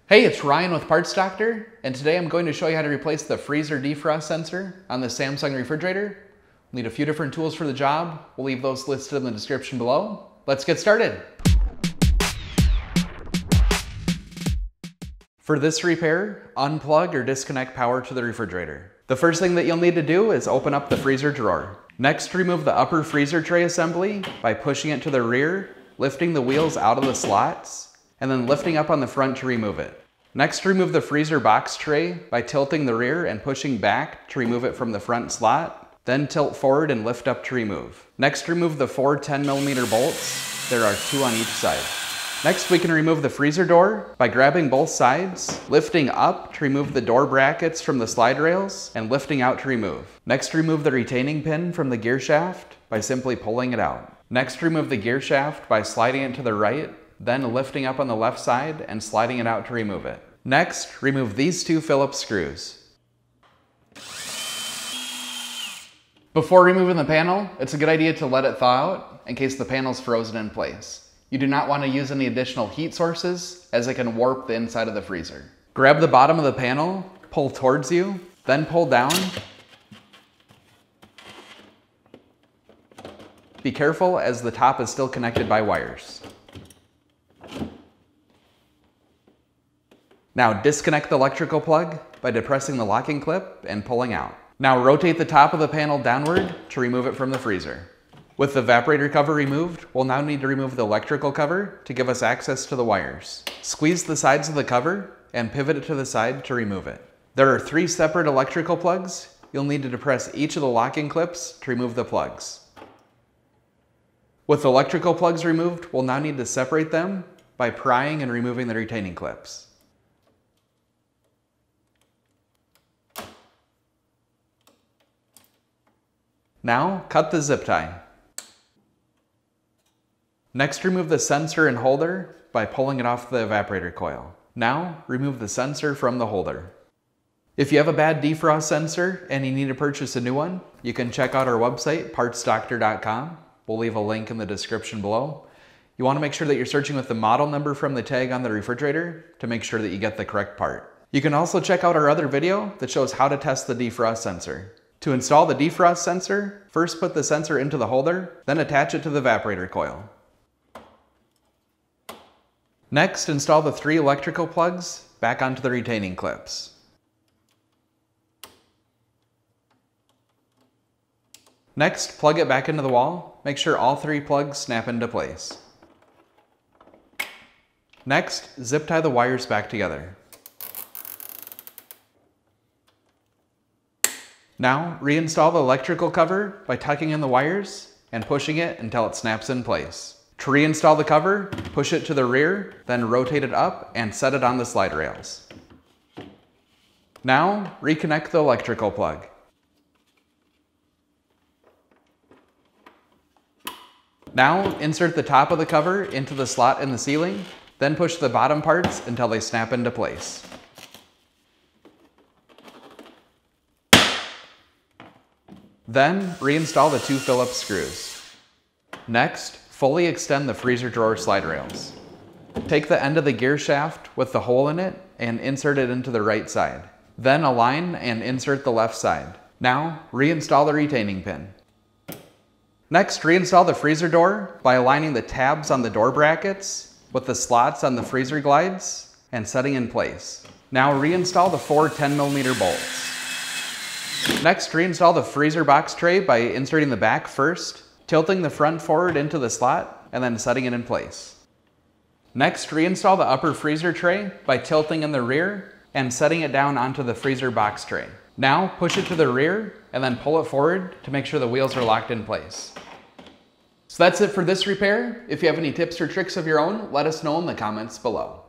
Hey, it's Ryan with Parts Doctor, and today I'm going to show you how to replace the freezer defrost sensor on the Samsung refrigerator. We'll need a few different tools for the job. We'll leave those listed in the description below. Let's get started. For this repair, unplug or disconnect power to the refrigerator. The first thing that you'll need to do is open up the freezer drawer. Next, remove the upper freezer tray assembly by pushing it to the rear, lifting the wheels out of the slots, and then lifting up on the front to remove it. Next, remove the freezer box tray by tilting the rear and pushing back to remove it from the front slot. Then tilt forward and lift up to remove. Next, remove the four 10mm bolts. There are 2 on each side. Next, we can remove the freezer door by grabbing both sides, lifting up to remove the door brackets from the slide rails, and lifting out to remove. Next, remove the retaining pin from the gear shaft by simply pulling it out. Next, remove the gear shaft by sliding it to the right, then lifting up on the left side and sliding it out to remove it. Next, remove these 2 phillips screws. Before removing the panel, it's a good idea to let it thaw out in case the panel's frozen in place. You do not want to use any additional heat sources as it can warp the inside of the freezer. Grab the bottom of the panel, pull towards you, then pull down. Be careful as the top is still connected by wires. Now disconnect the electrical plug by depressing the locking clip and pulling out. Now rotate the top of the panel downward to remove it from the freezer. With the evaporator cover removed, we'll now need to remove the electrical cover to give us access to the wires. Squeeze the sides of the cover and pivot it to the side to remove it. There are 3 separate electrical plugs. You'll need to depress each of the locking clips to remove the plugs. With the electrical plugs removed, we'll now need to separate them by prying and removing the retaining clips. Now, cut the zip tie. Next, remove the sensor and holder by pulling it off the evaporator coil. Now, remove the sensor from the holder. If you have a bad defrost sensor and you need to purchase a new one, you can check out our website, partsdoctor.com. We'll leave a link in the description below. You want to make sure that you're searching with the model number from the tag on the refrigerator to make sure that you get the correct part. You can also check out our other video that shows how to test the defrost sensor. To install the defrost sensor, first put the sensor into the holder, then attach it to the evaporator coil. Next, install the 3 electrical plugs back onto the retaining clips. Next, plug it back into the wall. Make sure all 3 plugs snap into place. Next, zip tie the wires back together. Now, reinstall the electrical cover by tucking in the wires and pushing it until it snaps in place. To reinstall the cover, push it to the rear, then rotate it up and set it on the slide rails. Now, reconnect the electrical plug. Now, insert the top of the cover into the slot in the ceiling, then push the bottom parts until they snap into place. Then, reinstall the 2 phillips screws. Next, fully extend the freezer drawer slide rails. Take the end of the gear shaft with the hole in it and insert it into the right side. Then align and insert the left side. Now, reinstall the retaining pin. Next, reinstall the freezer door by aligning the tabs on the door brackets with the slots on the freezer glides and setting in place. Now, reinstall the 4 10mm bolts. Next, reinstall the freezer box tray by inserting the back first, tilting the front forward into the slot, and then setting it in place. Next, reinstall the upper freezer tray by tilting in the rear and setting it down onto the freezer box tray. Now, push it to the rear and then pull it forward to make sure the wheels are locked in place. So that's it for this repair. If you have any tips or tricks of your own, let us know in the comments below.